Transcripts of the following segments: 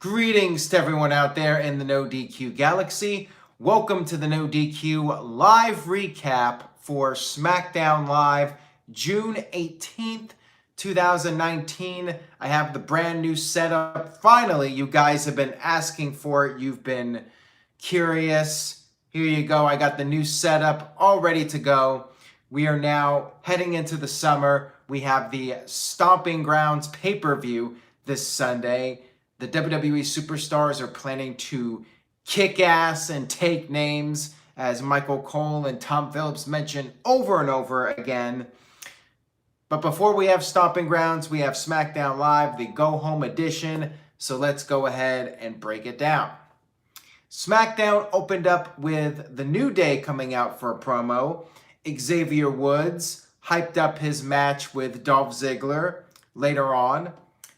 Greetings to everyone out there in the NoDQ galaxy. Welcome to the NoDQ live recap for Smackdown Live, June 18th, 2019. I have the brand new setup. Finally, you guys have been asking for it. You've been curious. Here you go. I got the new setup all ready to go. We are now heading into the summer. We have the Stomping Grounds pay-per-view this Sunday. The WWE superstars are planning to kick ass and take names, as Michael Cole and Tom Phillips mentioned over and over again. But before we have Stomping Grounds, we have Smackdown Live, the go-home edition. So let's go ahead and break it down. Smackdown opened up with The New Day coming out for a promo. Xavier Woods hyped up his match with Dolph Ziggler later on.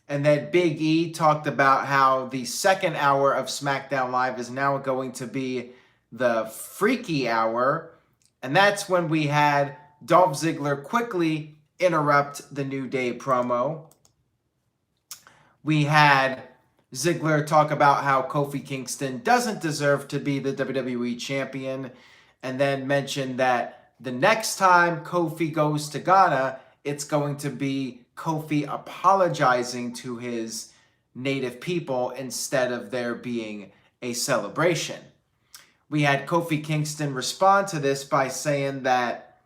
And then Big E talked about how the second hour of SmackDown Live is now going to be the Freaky Hour. And that's when we had Dolph Ziggler quickly interrupt the New Day promo. We had Ziggler talk about how Kofi Kingston doesn't deserve to be the WWE Champion. And then mention that the next time Kofi goes to Ghana, it's going to be Kofi apologizing to his native people instead of there being a celebration. We had Kofi Kingston respond to this by saying that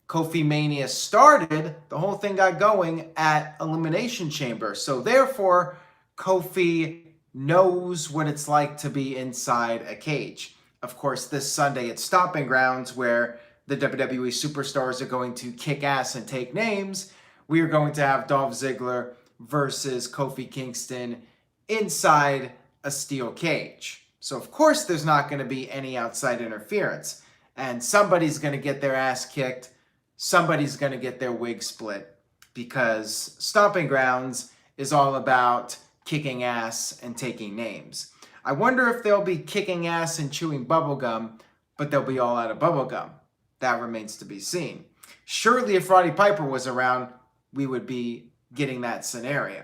Kofi Mania started, the whole thing got going at Elimination Chamber. So therefore, Kofi knows what it's like to be inside a cage. Of course, this Sunday at Stomping Grounds, where the WWE superstars are going to kick ass and take names, we are going to have Dolph Ziggler versus Kofi Kingston inside a steel cage. So, of course, there's not going to be any outside interference. And somebody's going to get their ass kicked. Somebody's going to get their wig split. Because Stomping Grounds is all about kicking ass and taking names. I wonder if they'll be kicking ass and chewing bubblegum, but they'll be all out of bubblegum. That remains to be seen. Surely if Roddy Piper was around, we would be getting that scenario.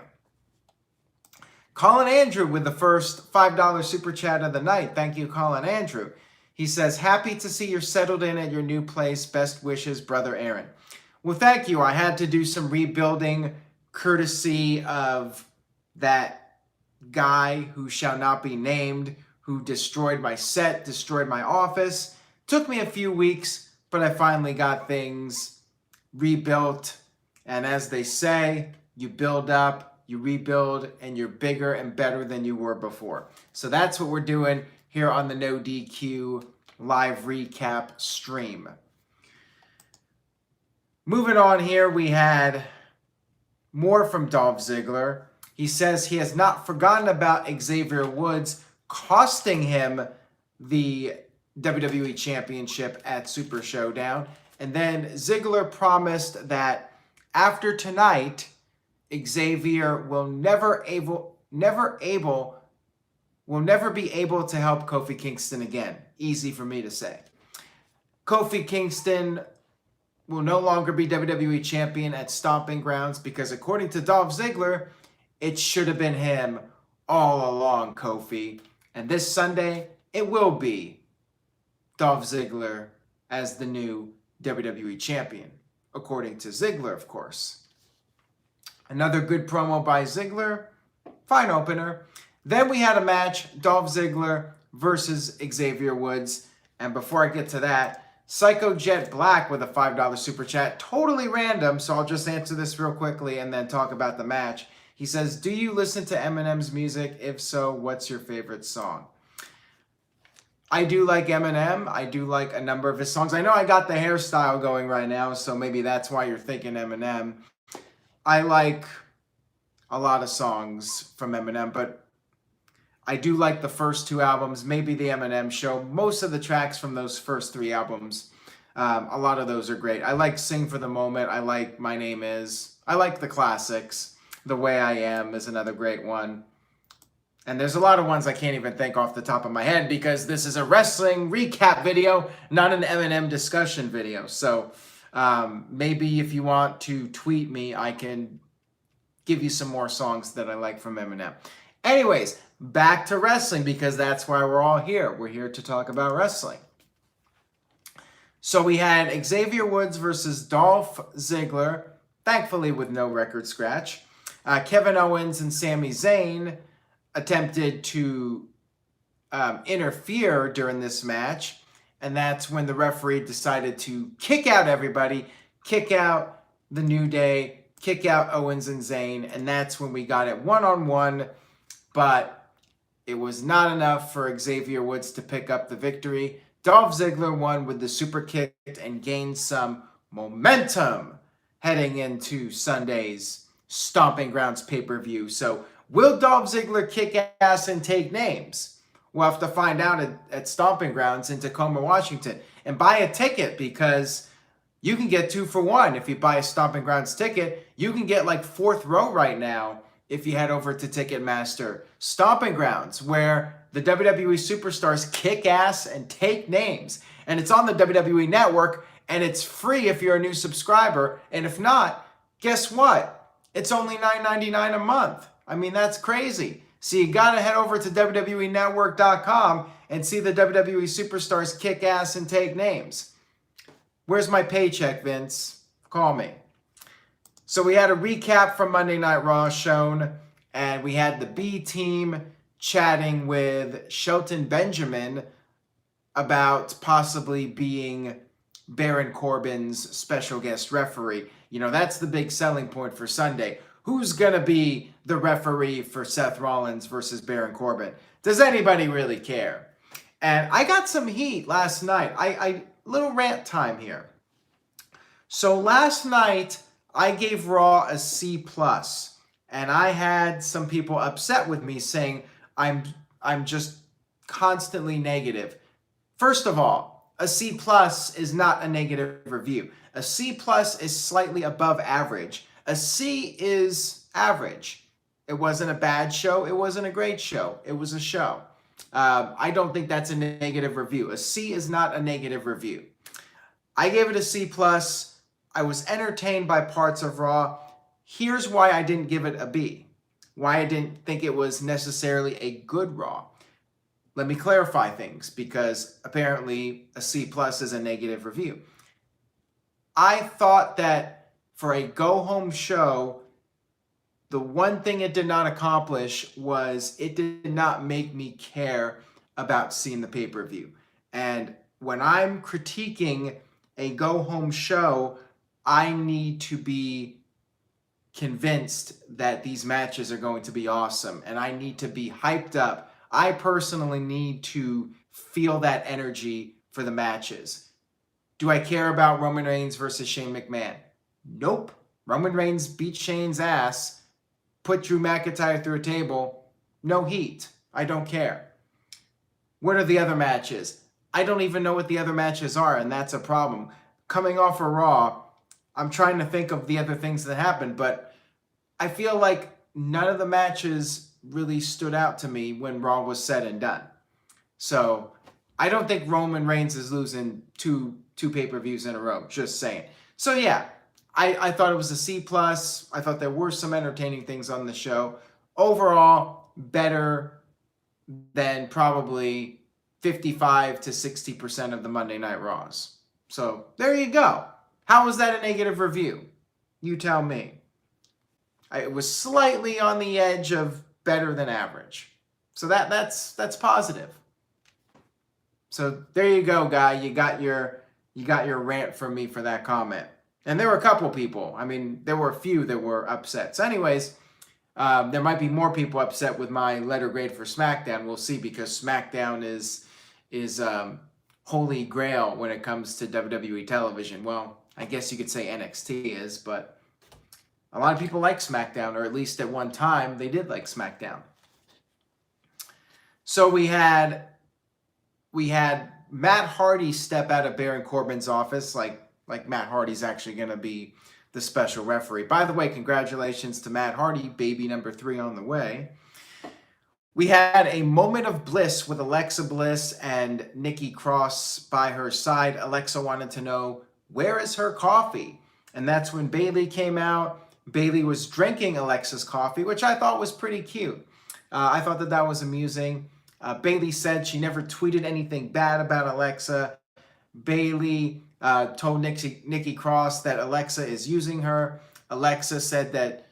Colin Andrew with the first $5 super chat of the night. Thank you, Colin Andrew. He says, happy to see you're settled in at your new place. Best wishes, Brother Aaron. Well, thank you. I had to do some rebuilding courtesy of that guy who shall not be named, who destroyed my set, destroyed my office. Took me a few weeks, but I finally got things rebuilt. And as they say, you build up, you rebuild, and you're bigger and better than you were before. So that's what we're doing here on the NoDQ live recap stream. Moving on here, we had more from Dolph Ziggler. He says he has not forgotten about Xavier Woods costing him the WWE Championship at Super Showdown. And then Ziggler promised that after tonight, Xavier will never be able to help Kofi Kingston again. Easy for me to say. Kofi Kingston will no longer be WWE Champion at Stomping Grounds because according to Dolph Ziggler, it should have been him all along, Kofi. And this Sunday, it will be Dolph Ziggler as the new WWE Champion. According to Ziggler, of course. Another good promo by Ziggler. Fine opener. Then we had a match, Dolph Ziggler versus Xavier Woods. And before I get to that, Psycho Jet Black with a $5 super chat. Totally random, so I'll just answer this real quickly and then talk about the match. He says, do you listen to Eminem's music? If so, what's your favorite song? I do like Eminem. I do like a number of his songs. I know I got the hairstyle going right now, so maybe that's why you're thinking Eminem. I like a lot of songs from Eminem, but I do like the first two albums, maybe the Eminem Show. Most of the tracks from those first three albums, a lot of those are great. I like Sing for the Moment. I like My Name Is. I like the classics. The Way I Am is another great one. And there's a lot of ones I can't even think off the top of my head because this is a wrestling recap video, not an Eminem discussion video. So maybe if you want to tweet me, I can give you some more songs that I like from Eminem. Anyways, back to wrestling because that's why we're all here. We're here to talk about wrestling. So we had Xavier Woods versus Dolph Ziggler, thankfully with no record scratch. Kevin Owens and Sami Zayn attempted to interfere during this match, and that's when the referee decided to kick out everybody, kick out the New Day, kick out Owens and Zayn, and that's when we got it one-on-one, but it was not enough for Xavier Woods to pick up the victory. Dolph Ziggler won with the super kick and gained some momentum heading into Sunday's Stomping Grounds pay-per-view. So will Dolph Ziggler kick ass and take names? We'll have to find out at Stomping Grounds in Tacoma, Washington. And buy a ticket because you can get 2 for 1 if you buy a Stomping Grounds ticket. You can get like 4th row right now if you head over to Ticketmaster. Stomping Grounds, where the WWE superstars kick ass and take names. And it's on the WWE Network, and it's free if you're a new subscriber. And if not, guess what? It's only $9.99 a month. I mean, that's crazy. So you got to head over to WWEnetwork.com and see the WWE superstars kick ass and take names. Where's my paycheck, Vince? Call me. So we had a recap from Monday Night Raw shown, and we had the B team chatting with Shelton Benjamin about possibly being Baron Corbin's special guest referee. You know, that's the big selling point for Sunday. Who's going to be the referee for Seth Rollins versus Baron Corbin? Does anybody really care? And I got some heat last night. Little rant time here. So last night, I gave Raw a C+, and I had some people upset with me saying I'm just constantly negative. First of all, a C+ is not a negative review. A C+ is slightly above average. A C is average. It wasn't a bad show. It wasn't a great show. It was a show. I don't think that's a negative review. A C is not a negative review. I gave it a C+. I was entertained by parts of Raw. Here's why I didn't give it a B. Why I didn't think it was necessarily a good Raw. Let me clarify things, because apparently a C+ is a negative review. I thought that for a go-home show, the one thing it did not accomplish was it did not make me care about seeing the pay-per-view. And when I'm critiquing a go-home show, I need to be convinced that these matches are going to be awesome, and I need to be hyped up. I personally need to feel that energy for the matches. Do I care about Roman Reigns versus Shane McMahon? Nope. Roman Reigns beat Shane's ass, put Drew McIntyre through a table. No heat. I don't care. What are the other matches? I don't even know what the other matches are, and that's a problem. Coming off of Raw, I'm trying to think of the other things that happened, but I feel like none of the matches really stood out to me when Raw was said and done. So I don't think Roman Reigns is losing two pay-per-views in a row, just saying. So yeah, I thought it was a C+. I thought there were some entertaining things on the show. Overall, better than probably 55 to 60% of the Monday Night Raws. So there you go. How was that a negative review? You tell me. It was slightly on the edge of better than average. So that's positive. So there you go, guy. You got your rant from me for that comment. And there were a couple people. I mean, there were a few that were upset. So anyways, there might be more people upset with my letter grade for SmackDown. We'll see, because SmackDown is holy grail when it comes to WWE television. Well, I guess you could say NXT is, but a lot of people like SmackDown, or at least at one time they did like SmackDown. So we had Matt Hardy step out of Baron Corbin's office, like Matt Hardy's actually going to be the special referee. By the way, congratulations to Matt Hardy, baby number 3 on the way. We had a moment of bliss with Alexa Bliss and Nikki Cross by her side. Alexa wanted to know, where is her coffee? And that's when Bayley came out. Bayley was drinking Alexa's coffee, which I thought was pretty cute. I thought that that was amusing. Bayley said she never tweeted anything bad about Alexa. Bayley told Nikki Cross that Alexa is using her. Alexa said that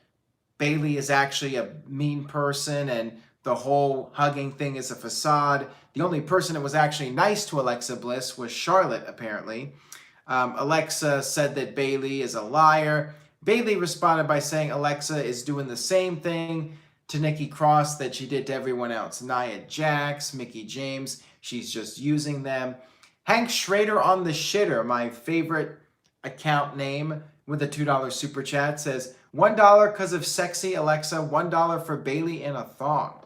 Bayley is actually a mean person and the whole hugging thing is a facade. The only person that was actually nice to Alexa Bliss was Charlotte, apparently. Alexa said that Bayley is a liar. Bayley responded by saying Alexa is doing the same thing to Nikki Cross that she did to everyone else. Nia Jax, Mickie James, she's just using them. Hank Schrader on the Shitter, my favorite account name with a $2 super chat, says $1 because of sexy Alexa, $1 for Bayley in a thong.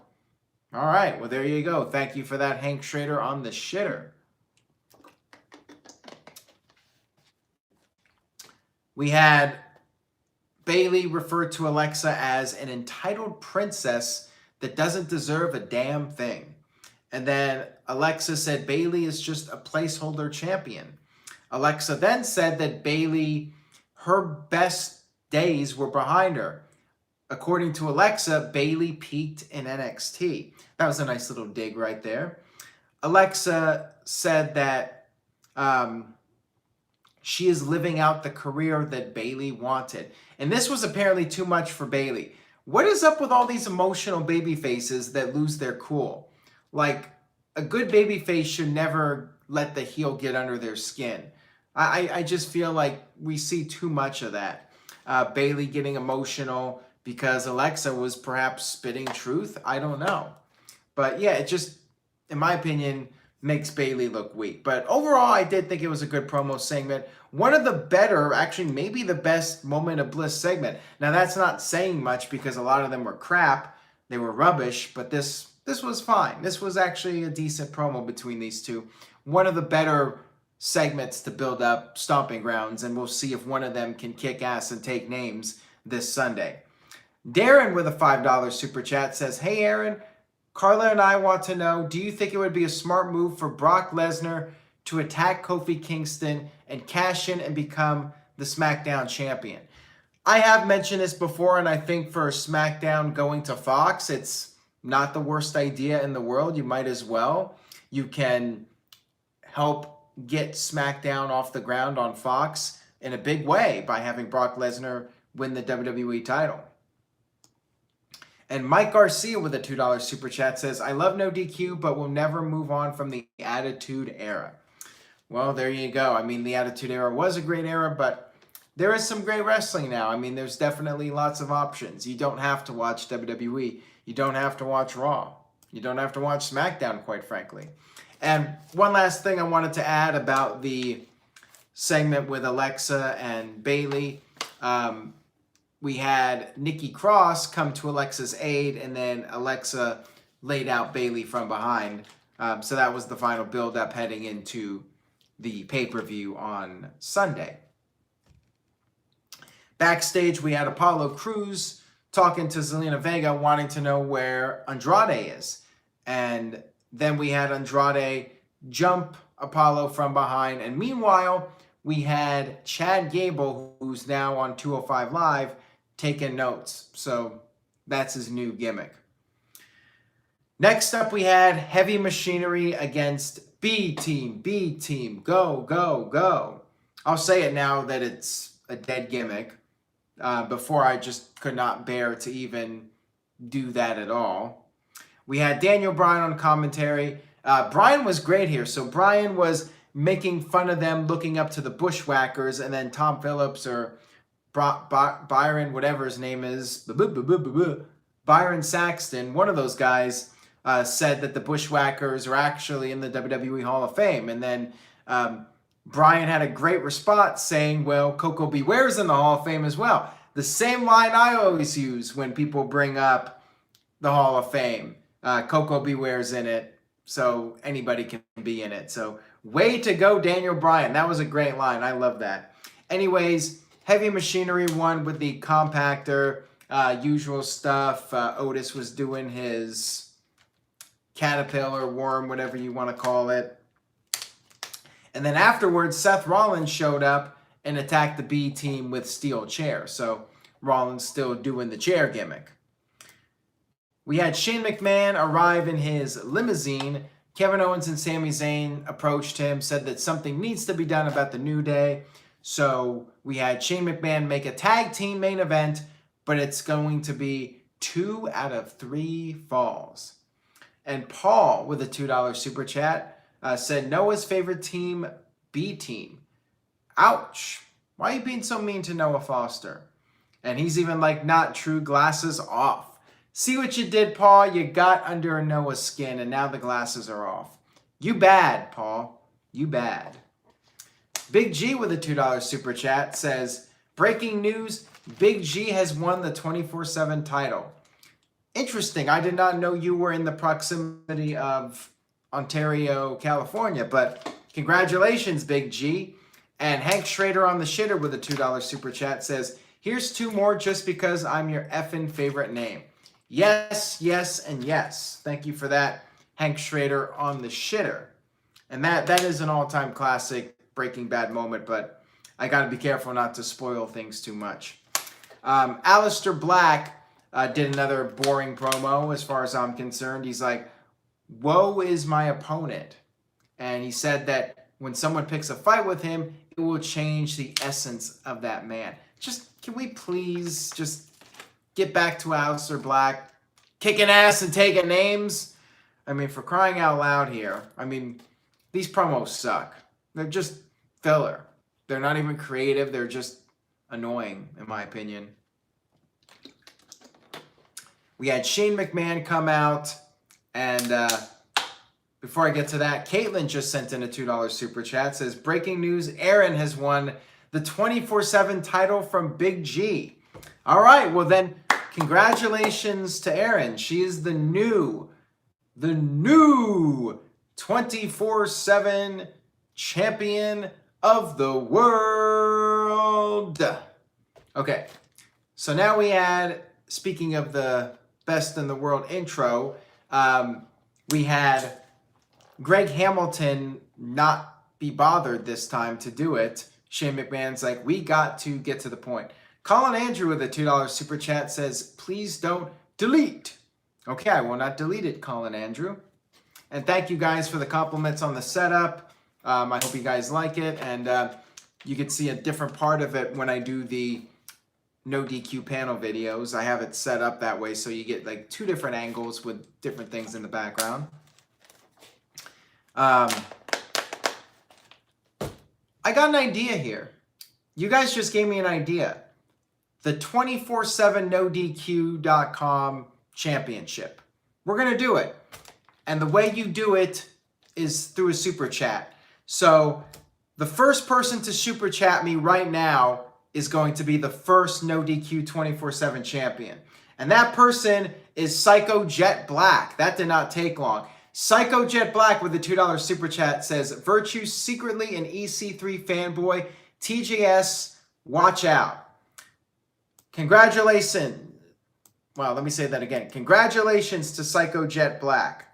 All right, well, there you go. Thank you for that, Hank Schrader on the Shitter. We had Bayley referred to Alexa as an entitled princess that doesn't deserve a damn thing. And then Alexa said Bayley is just a placeholder champion. Alexa then said that Bayley, her best days were behind her. According to Alexa, Bayley peaked in NXT. That was a nice little dig right there. Alexa said that she is living out the career that Bayley wanted. And this was apparently too much for Bayley. What is up with all these emotional baby faces that lose their cool? Like, a good baby face should never let the heel get under their skin. I just feel like we see too much of that. Bayley getting emotional because Alexa was perhaps spitting truth. I don't know. But yeah, it just, in my opinion, makes Bayley look weak. But overall, I did think it was a good promo segment. One of the better, actually maybe the best Moment of Bliss segment. Now that's not saying much because a lot of them were crap. They were rubbish, but this was fine. This was actually a decent promo between these two. One of the better segments to build up Stomping Grounds, and we'll see if one of them can kick ass and take names this Sunday. Darren with a $5 super chat says, "Hey Aaron, Carla and I want to know, do you think it would be a smart move for Brock Lesnar to attack Kofi Kingston and cash in and become the SmackDown champion?" I have mentioned this before, and I think for SmackDown going to Fox, it's not the worst idea in the world. You might as well. You can help get SmackDown off the ground on Fox in a big way by having Brock Lesnar win the WWE title. And Mike Garcia with a $2 super chat says, "I love NoDQ, but will never move on from the Attitude Era." Well, there you go. I mean, the Attitude Era was a great era, but there is some great wrestling now. I mean, there's definitely lots of options. You don't have to watch WWE. You don't have to watch Raw. You don't have to watch SmackDown, quite frankly. And one last thing I wanted to add about the segment with Alexa and Bayley. We had Nikki Cross come to Alexa's aid, and then Alexa laid out Bayley from behind. So that was the final build-up heading into the pay-per-view on Sunday. Backstage, we had Apollo Crews talking to Zelina Vega, wanting to know where Andrade is. And then we had Andrade jump Apollo from behind. And meanwhile, we had Chad Gable, who's now on 205 Live, taking notes. So that's his new gimmick. Next up, we had Heavy Machinery against B Team. B Team, go, go, go. I'll say it now that it's a dead gimmick. Before I just could not bear to even do that at all. We had Daniel Bryan on commentary. Bryan was great here. So Bryan was making fun of them looking up to the Bushwhackers, and then Tom Phillips or Byron, whatever his name is, Byron Saxton, one of those guys, said that the Bushwhackers are actually in the WWE Hall of Fame. And then Bryan had a great response saying, well, Coco Beware's in the Hall of Fame as well. The same line I always use when people bring up the Hall of Fame. Coco Beware's in it, so anybody can be in it. So way to go, Daniel Bryan. That was a great line. I love that. Anyways, Heavy Machinery won with the compactor, usual stuff. Otis was doing his caterpillar, worm, whatever you want to call it. And then afterwards, Seth Rollins showed up and attacked the B Team with steel chair. So Rollins still doing the chair gimmick. We had Shane McMahon arrive in his limousine. Kevin Owens and Sami Zayn approached him, said that something needs to be done about the New Day. So we had Shane McMahon make a tag team main event, but it's going to be 2 out of 3 falls. And Paul, with a $2 super chat, said Noah's favorite team, B Team. Ouch. Why are you being so mean to Noah Foster? And he's even like, not true, glasses off. See what you did, Paul? You got under Noah's skin, and now the glasses are off. You bad, Paul. You bad. Big G with a $2 super chat says, breaking news, Big G has won the 24/7 title. Interesting. I did not know you were in the proximity of Ontario, California, but congratulations, Big G. And Hank Schrader on the shitter with a $2 super chat says, here's 2 more just because I'm your effing favorite name. Yes, yes, and yes. Thank you for that, Hank Schrader on the shitter. And that is an all-time classic Breaking Bad moment, but I got to be careful not to spoil things too much. Aleister Black did another boring promo as far as I'm concerned. He's like, woe is my opponent. And he said that when someone picks a fight with him, it will change the essence of that man. Can we please just get back to Aleister Black kicking ass and taking names? I mean, for crying out loud here. I mean, these promos suck. They're just filler. They're not even creative. They're just annoying, in my opinion. We had Shane McMahon come out, and before I get to that, Caitlin just sent in a $2 super chat. Says, breaking news, Aaron has won the 24/7 title from Big G. All right, well then, congratulations to Aaron. She is the new 24/7 champion of the world. Okay, so now we had, speaking of the best in the world intro, we had Greg Hamilton not be bothered this time to do it. Shane McMahon's like, we got to get to the point. Colin Andrew with a $2 super chat says, please don't delete. Okay, I will not delete it, Colin Andrew. And thank you guys for the compliments on the setup. I hope you guys like it. And you can see a different part of it when I do the No DQ panel videos. I have it set up that way so you get like 2 different angles with different things in the background. I got an idea here. You guys just gave me an idea. The 24/7 NoDQ.com championship. We're going to do it. And the way you do it is through a super chat. So the first person to super chat me right now is going to be the first NoDQ 24/7 champion. And that person is Psycho Jet Black. That did not take long. Psycho Jet Black with the $2 super chat says, Virtue secretly an EC3 fanboy. TJS, watch out. Congratulations. Well, let me say that again. Congratulations to Psycho Jet Black.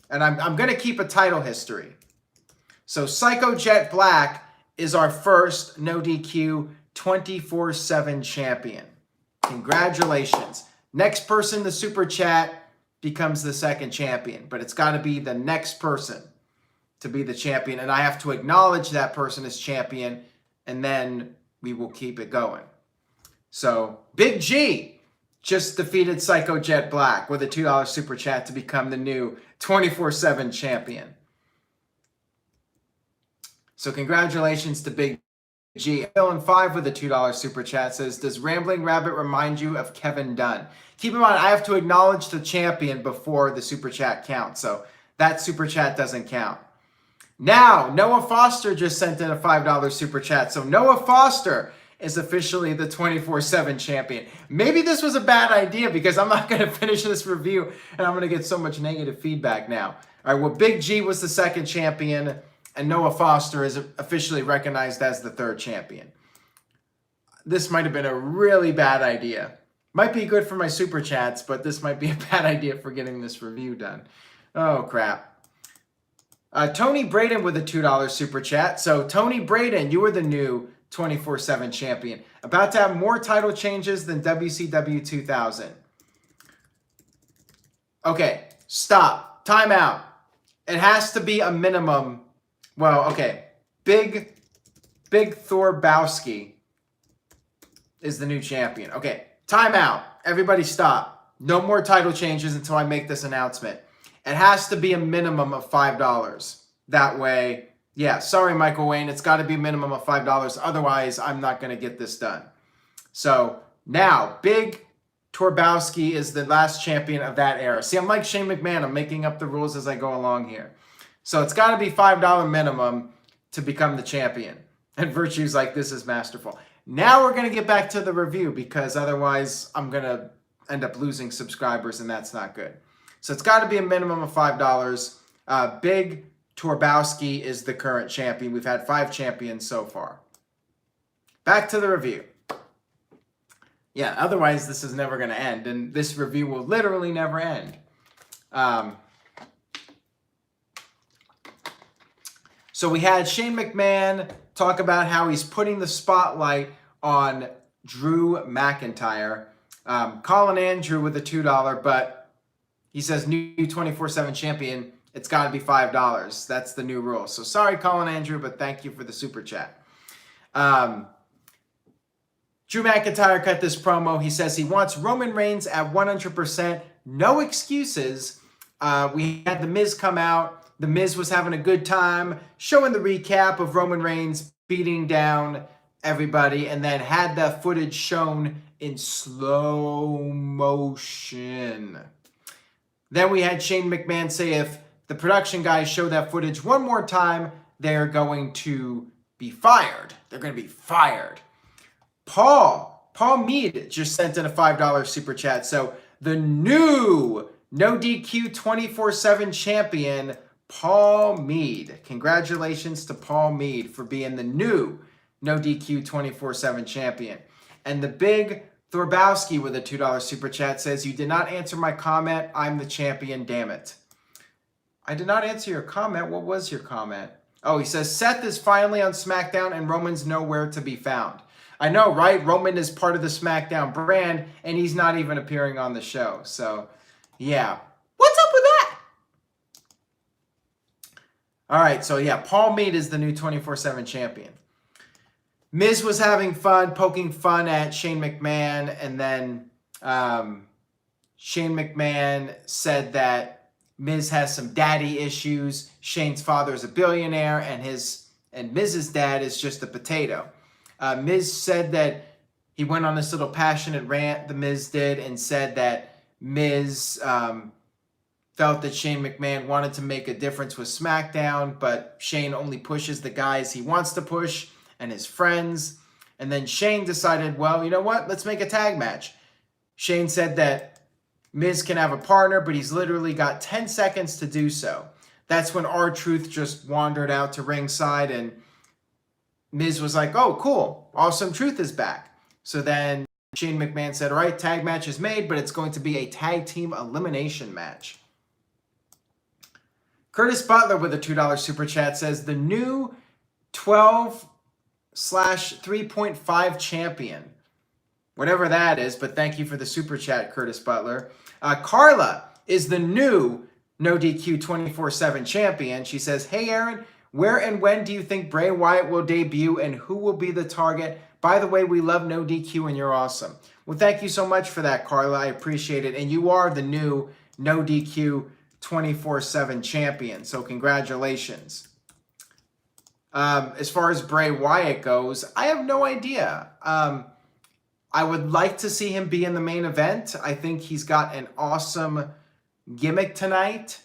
And I'm going to keep a title history. So Psycho Jet Black is our first NoDQ 24/7 champion. Congratulations. Next person to super chat becomes the second champion, but it's got to be the next person to be the champion, and I have to acknowledge that person as champion, and then we will keep it going. So Big G just defeated Psycho Jet Black with a $2 super chat to become the new 24/7 champion. So congratulations to Big G. Villain5 with a $2 super chat says, does Rambling Rabbit remind you of Kevin Dunn? Keep in mind, I have to acknowledge the champion before the super chat counts, so that super chat doesn't count. Now, Noah Foster just sent in a $5 super chat, so Noah Foster is officially the 24/7 champion. Maybe this was a bad idea because I'm not going to finish this review and I'm going to get so much negative feedback now. All right, well, Big G was the second champion, and Noah Foster is officially recognized as the third champion. This might have been a really bad idea. Might be good for my super chats, but this might be a bad idea for getting this review done. Oh, crap. Tony Braden with a $2 super chat. So, Tony Braden, you are the new 24/7 champion. About to have more title changes than WCW 2000. Okay, stop. Time out. It has to be a minimum. Well, okay. Big Thorbowski is the new champion. Okay, time out. Everybody stop. No more title changes until I make this announcement. It has to be a minimum of $5. That way, yeah, sorry, Michael Wayne. It's got to be a minimum of $5. Otherwise, I'm not going to get this done. So now, Big Thorbowski is the last champion of that era. See, I'm like Shane McMahon. I'm making up the rules as I go along here. So it's got to be $5 minimum to become the champion. And Virtue's like, this is masterful. Now we're going to get back to the review because otherwise I'm going to end up losing subscribers and that's not good. So it's got to be a minimum of $5. Big Thorbowski is the current champion. We've had 5 champions so far. Back to the review. Yeah, otherwise this is never going to end, and this review will literally never end. So we had Shane McMahon talk about how he's putting the spotlight on Drew McIntyre. Colin Andrew with a $2, but he says new 24/7 champion, it's got to be $5. That's the new rule. So sorry, Colin Andrew, but thank you for the super chat. Drew McIntyre cut this promo. He says he wants Roman Reigns at 100%. No excuses. We had The Miz come out. The Miz was having a good time, showing the recap of Roman Reigns beating down everybody, and then had that footage shown in slow motion. Then we had Shane McMahon say if the production guys show that footage one more time, they're going to be fired. They're going to be fired. Paul Mead just sent in a $5 super chat. So the new NoDQ 24/7 champion, Paul Mead. Congratulations to Paul Mead for being the new NoDQ 24/7 champion. And the Big Thorbowski with a $2 super chat says, you did not answer my comment. I'm the champion, damn it. I did not answer your comment. What was your comment? Oh, he says, Seth is finally on SmackDown and Roman's nowhere to be found. I know, right? Roman is part of the SmackDown brand, and he's not even appearing on the show. So, yeah. What's up with that? All right, so yeah, Paul Mead is the new 24/7 champion. Miz was having fun, poking fun at Shane McMahon, and then Shane McMahon said that Miz has some daddy issues. Shane's father is a billionaire, and Miz's dad is just a potato. Miz said that he went on this little passionate rant, the Miz did, and said that Miz felt that Shane McMahon wanted to make a difference with SmackDown, but Shane only pushes the guys he wants to push and his friends. And then Shane decided, well, you know what? Let's make a tag match. Shane said that Miz can have a partner, but he's literally got 10 seconds to do so. That's when R-Truth just wandered out to ringside, and Miz was like, oh, cool. Awesome Truth is back. So then Shane McMahon said, all right, tag match is made, but it's going to be a tag team elimination match. Curtis Butler with a $2 super chat says, the new 12/3.5 champion. Whatever that is, but thank you for the super chat, Curtis Butler. Carla is the new NoDQ 24/7 champion. She says, hey, Aaron, where and when do you think Bray Wyatt will debut and who will be the target? By the way, we love NoDQ and you're awesome. Well, thank you so much for that, Carla. I appreciate it. And you are the new NoDQ 24/7 champion. So congratulations. As far as Bray Wyatt goes, I have no idea. I would like to see him be in the main event. I think he's got an awesome gimmick tonight,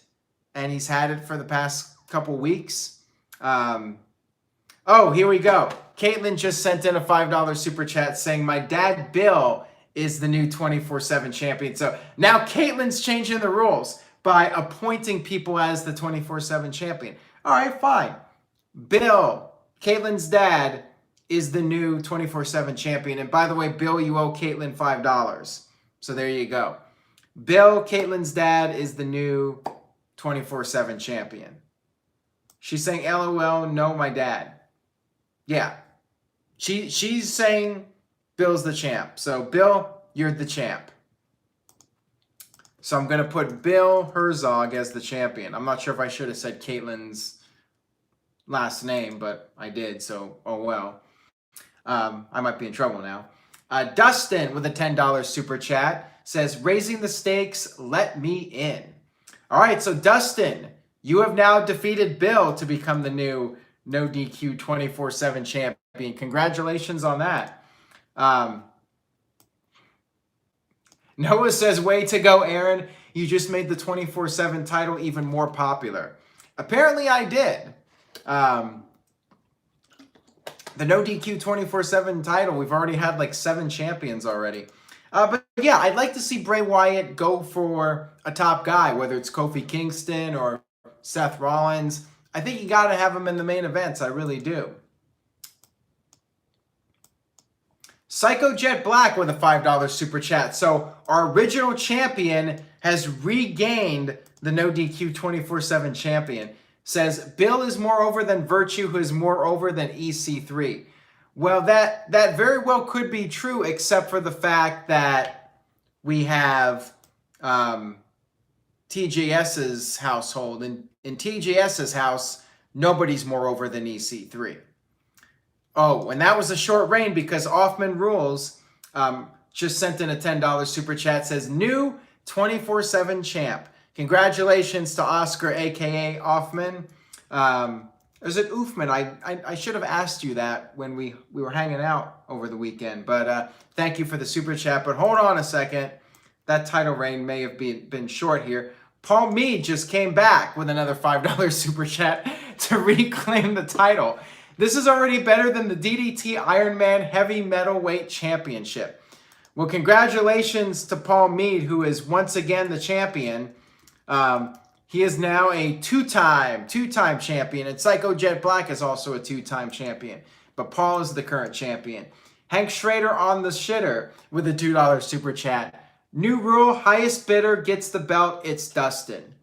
and he's had it for the past couple weeks. Oh, here we go. Caitlin just sent in a $5 super chat saying, my dad Bill is the new 24/7 champion. So now Caitlin's changing the rules by appointing people as the 24/7 champion. All right, fine. Bill, Caitlin's dad, is the new 24/7 champion. And by the way, Bill, you owe Caitlin $5. So there you go. Bill, Caitlin's dad, is the new 24/7 champion. She's saying, LOL, no, my dad. Yeah. She's saying Bill's the champ. So, Bill, you're the champ. So I'm going to put Bill Herzog as the champion. I'm not sure if I should have said Caitlin's last name, but I did, so oh well. I might be in trouble now. Dustin with a $10 super chat says, raising the stakes, let me in. All right, so Dustin, you have now defeated Bill to become the new No DQ 24/7 champion. Congratulations on that. Noah says, way to go, Aaron. You just made the 24/7 title even more popular. Apparently I did. The No DQ 24/7 title, we've already had like 7 champions already. But yeah, I'd like to see Bray Wyatt go for a top guy, whether it's Kofi Kingston or Seth Rollins. I think you got to have him in the main events. I really do. Psycho Jet Black with a $5 super chat. So our original champion has regained the No DQ 24/7 champion. Says, Bill is more over than Virtue, who is more over than EC3. Well, that very well could be true, except for the fact that we have TJS's household. And in TJS's house, nobody's more over than EC3. Oh, and that was a short reign because Offman Rules just sent in a $10 super chat. Says, new 24/7 champ. Congratulations to Oscar, a.k.a. Offman. Is it Oofman? I should have asked you that when we were hanging out over the weekend. But thank you for the super chat. But hold on a second. That title reign may have been short here. Paul Mead just came back with another $5 super chat to reclaim the title. This is already better than the DDT Iron Man Heavy Metalweight Championship. Well, congratulations to Paul Mead, who is once again the champion. He is now a two-time champion, and Psycho Jet Black is also a 2-time champion. But Paul is the current champion. Hank Schrader on the shitter with a $2 super chat. New rule, highest bidder gets the belt. It's Dustin.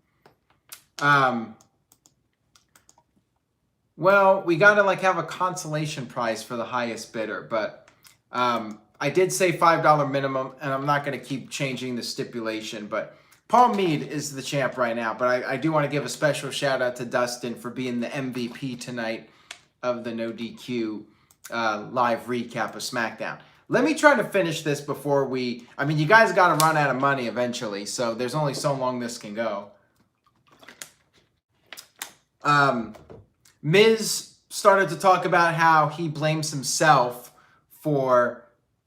Well, we got to have a consolation prize for the highest bidder, but I did say $5 minimum, and I'm not going to keep changing the stipulation, but Paul Mead is the champ right now, but I do want to give a special shout out to Dustin for being the MVP tonight of the No DQ live recap of SmackDown. Let me try to finish this before you guys got to run out of money eventually, so there's only so long this can go. Miz started to talk about how he blames himself for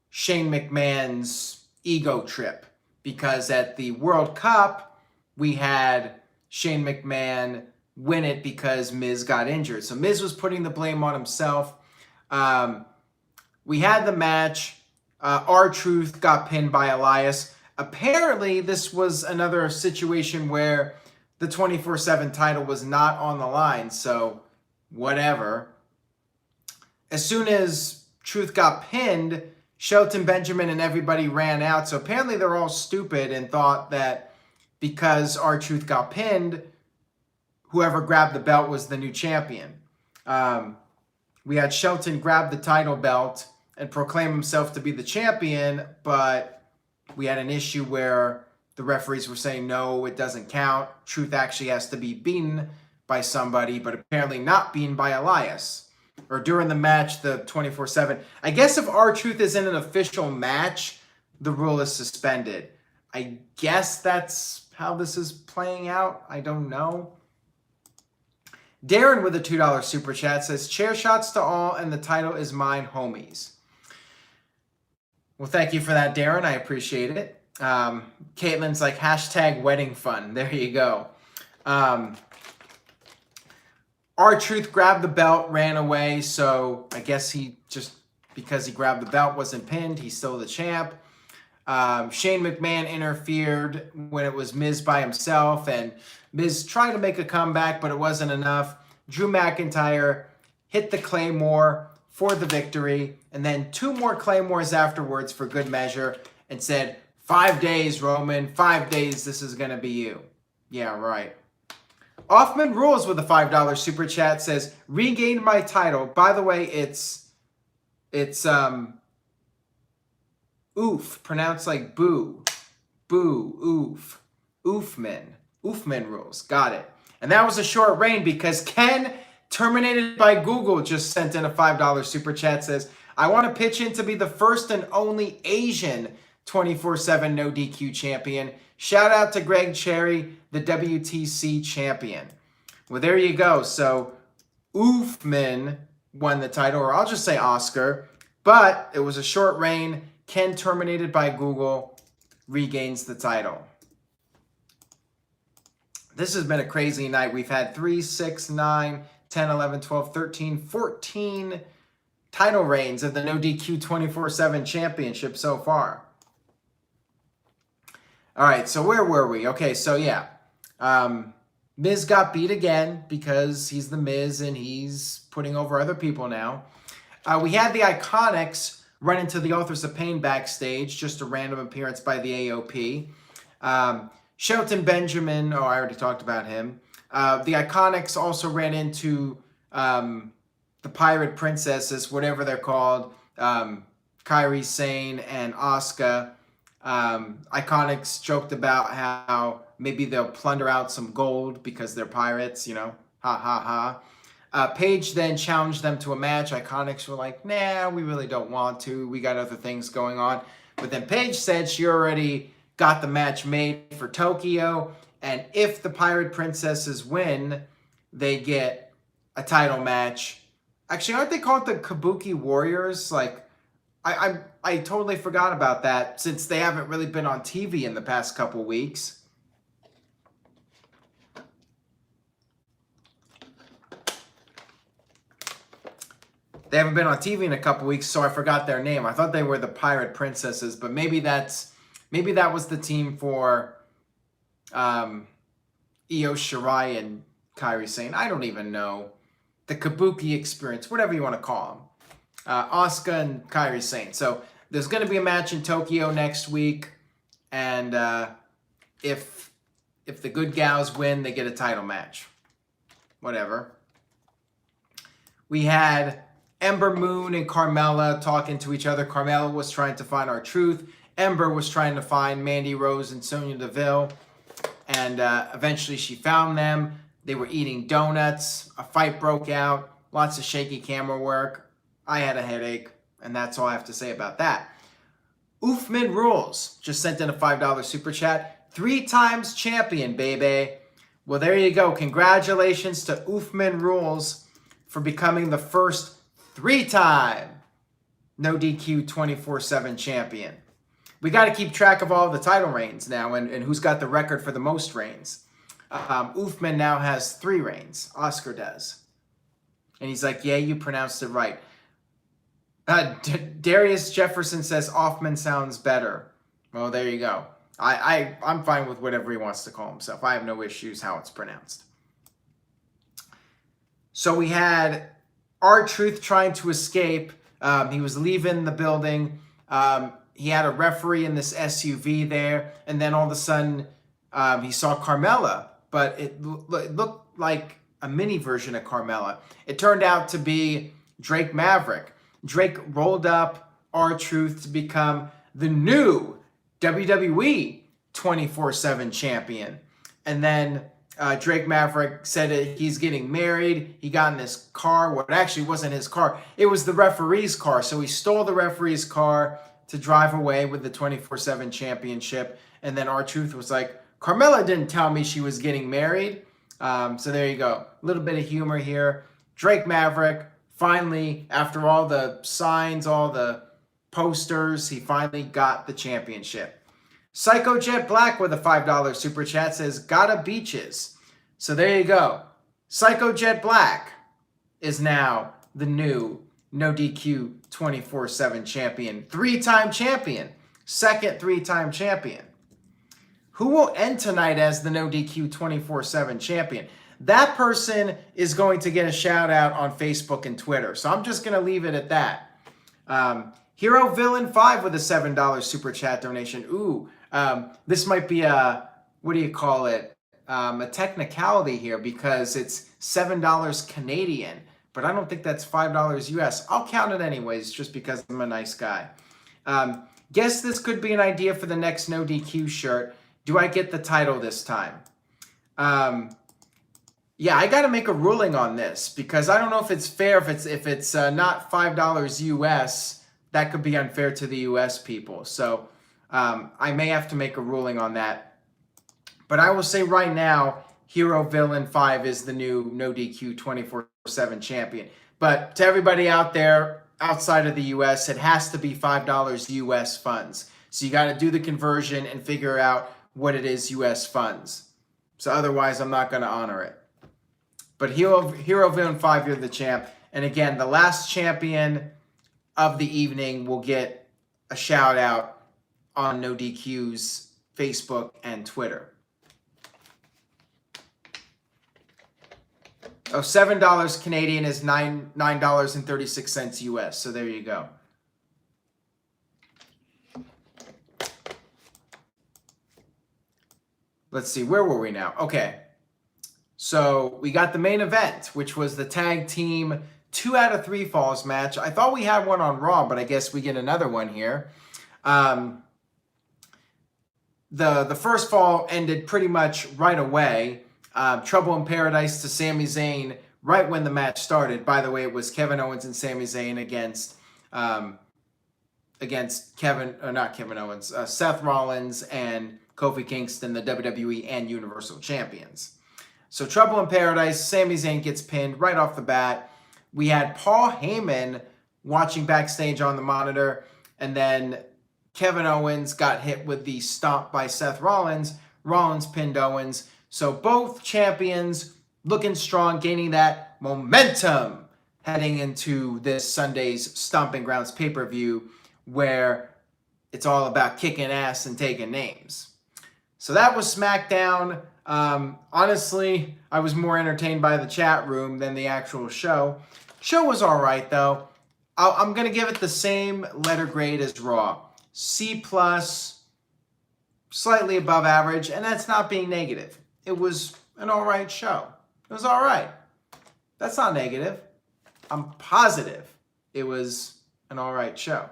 Shane McMahon's ego trip. Because at the World Cup, we had Shane McMahon win it because Miz got injured. So Miz was putting the blame on himself. We had the match. R-Truth got pinned by Elias. Apparently, this was another situation where the 24/7 title was not on the line. So, whatever. As soon as Truth got pinned, Shelton Benjamin and everybody ran out. So apparently they're all stupid and thought that because R-Truth got pinned, whoever grabbed the belt was the new champion. We had Shelton grab the title belt and proclaim himself to be the champion, but we had an issue where the referees were saying, no, it doesn't count. Truth actually has to be beaten by somebody, but apparently not beaten by Elias. Or during the match, the 24/7. I guess if R-Truth is in an official match, the rule is suspended. I guess that's how this is playing out. I don't know. Darren with a $2 super chat says, chair shots to all and the title is mine, homies. Well, thank you for that, Darren. I appreciate it. Caitlin's like, hashtag wedding fun. There you go. R-Truth grabbed the belt, ran away, so I guess he just, because he grabbed the belt, wasn't pinned. He's still the champ. Shane McMahon interfered when it was Miz by himself, and Miz tried to make a comeback, but it wasn't enough. Drew McIntyre hit the Claymore for the victory, and then 2 more Claymores afterwards for good measure, and said, 5 days, Roman, 5 days, this is going to be you. Yeah, right. Offman Rules with a $5 super chat says, regained my title. By the way, it's oof, pronounced like boo. Boo, oof. Oofman. Oofman rules. Got it. And that was a short reign because Ken, terminated by Google, just sent in a $5 super chat. Says, I want to pitch in to be the first and only Asian 24/7 No DQ champion. Shout out to Greg Cherry, the WTC champion. Well, there you go. So Oofman won the title, or I'll just say Oscar. But it was a short reign. Ken, terminated by Google, regains the title. This has been a crazy night. We've had 3, 6, 9, 10, 11, 12, 13, 14 title reigns of the No DQ 24/7 championship so far. All right, so where were we? Okay, so yeah. Miz got beat again because he's the Miz and he's putting over other people now. We had the Iconics run into the Authors of Pain backstage, just a random appearance by the AOP. Shelton Benjamin, I already talked about him. The Iconics also ran into the Pirate Princesses, whatever they're called, Kairi Sane and Asuka. Iconics joked about how maybe they'll plunder out some gold because they're pirates, you know, ha ha ha. Paige then challenged them to a match. Iconics were like, nah, we really don't want to. We got other things going on. But then Paige said she already got the match made for Tokyo. And if the Pirate Princesses win, they get a title match. Actually, aren't they called the Kabuki Warriors? Like, I totally forgot about that since they haven't really been on TV in the past couple weeks. They haven't been on TV in a couple weeks, so I forgot their name. I thought they were the Pirate Princesses, but maybe that was the team for Io Shirai and Kairi Sane. I don't even know. The Kabuki Experience, whatever you want to call them. Asuka and Kairi Sane. So there's going to be a match in Tokyo next week, and if the good gals win, they get a title match. Whatever. We had Ember Moon and Carmella talking to each other. Carmella was trying to find R-Truth. Ember was trying to find Mandy Rose and Sonya Deville. And eventually she found them. They were eating donuts. A fight broke out. Lots of shaky camera work. I had a headache. And that's all I have to say about that. Oofman Rules just sent in a $5 super chat. 3 times champion, baby. Well, there you go. Congratulations to Oofman Rules for becoming the first 3-time No DQ 24/7 champion. We got to keep track of all the title reigns now and who's got the record for the most reigns. Oofman now has 3 reigns. Oscar does. And he's like, yeah, you pronounced it right. Darius Jefferson says Offman sounds better. Well, there you go. I'm fine with whatever he wants to call himself. I have no issues how it's pronounced. So we had R-Truth trying to escape. He was leaving the building. He had a referee in this SUV there. And then all of a sudden, he saw Carmella. But it looked like a mini version of Carmella. It turned out to be Drake Maverick. Drake rolled up R-Truth to become the new WWE 24/7 champion. And then Drake Maverick said he's getting married. He got in this car. Well, it actually wasn't his car. It was the referee's car. So he stole the referee's car to drive away with the 24/7 championship. And then R-Truth was like, Carmella didn't tell me she was getting married. So there you go. A little bit of humor here. Drake Maverick, finally, after all the signs, all the posters, he finally got the championship. Psycho Jet Black with a $5 super chat says, Gotta Beaches. So there you go. Psycho Jet Black is now the new No DQ 24/7 champion. 3-time champion. Second 3-time champion. Who will end tonight as the No DQ 24/7 champion? That person is going to get a shout out on Facebook and Twitter. So I'm just going to leave it at that. Hero Villain 5 with a $7 super chat donation. Ooh, this might be a, what do you call it? A technicality here because it's $7 Canadian, but I don't think that's $5 US. I'll count it anyways just because I'm a nice guess this could be an idea for the next No DQ shirt. Do I get the title this time? Yeah, I got to make a ruling on this because I don't know if it's fair. If it's not $5 US, that could be unfair to the US people. So I may have to make a ruling on that. But I will say right now, Hero Villain 5 is the new No DQ 24/7 champion. But to everybody out there outside of the US, it has to be $5 US funds. So you got to do the conversion and figure out what it is US funds. So otherwise, I'm not going to honor it. But Hero Villain 5, you're the champ. And again, the last champion of the evening will get a shout out on NoDQ's Facebook and Twitter. Oh, $7 Canadian is $9.36 US. So there you go. Let's see, where were we now? Okay. So we got the main event, which was the tag team 2 out of 3 falls match. I thought we had one on Raw, but I guess we get another one here. The first fall ended pretty much right away. Trouble in Paradise to Sami Zayn right when the match started. By the way, it was Kevin Owens and Sami Zayn against Seth Rollins and Kofi Kingston, the WWE and Universal Champions. So Trouble in Paradise, Sami Zayn gets pinned right off the bat. We had Paul Heyman watching backstage on the monitor, and then Kevin Owens got hit with the stomp by Seth Rollins. Rollins pinned Owens. So both champions looking strong, gaining that momentum heading into this Sunday's Stomping Grounds pay-per-view where it's all about kicking ass and taking names. So that was SmackDown. Honestly, I was more entertained by the chat room than the actual show. Show was all right, though. I'm going to give it the same letter grade as Raw. C+, slightly above average, and that's not being negative. It was an all right show. It was all right. That's not negative. I'm positive it was an all right show.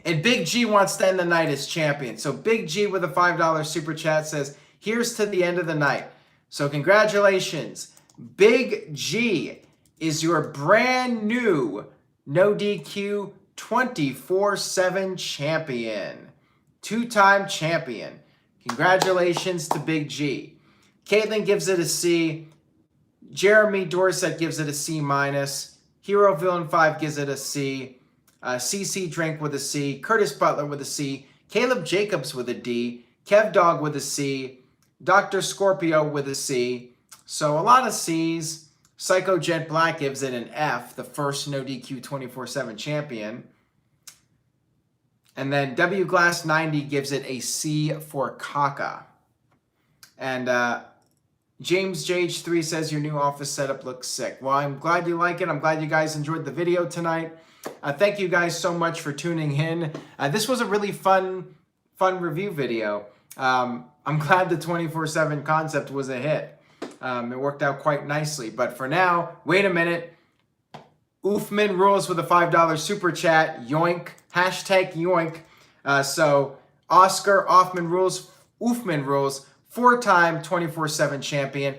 And Big G wants to end the night as champion. So Big G with a $5 super chat says, here's to the end of the night. So congratulations. Big G is your brand new No DQ 24/7 champion. 2-time champion. Congratulations to Big G. Caitlin gives it a C. Jeremy Dorset gives it a C-. Hero Villain 5 gives it a C. CC Drink with a C. Curtis Butler with a C. Caleb Jacobs with a D. Kev Dog with a C. Dr. Scorpio with a C. So a lot of C's. Psycho Jet Black gives it an F, the first No DQ 24/7 champion. And then W Glass 90 gives it a C for caca. And James JH3 says your new office setup looks sick. Well, I'm glad you like it. I'm glad you guys enjoyed the video tonight. Thank you guys so much for tuning in. This was a really fun review video. I'm glad the 24/7 concept was a hit. It worked out quite nicely. But for now, wait a minute. Oofman rules with a $5 super chat. Yoink. Hashtag yoink. So Oscar Oofman rules. 4-time 24/7 champion.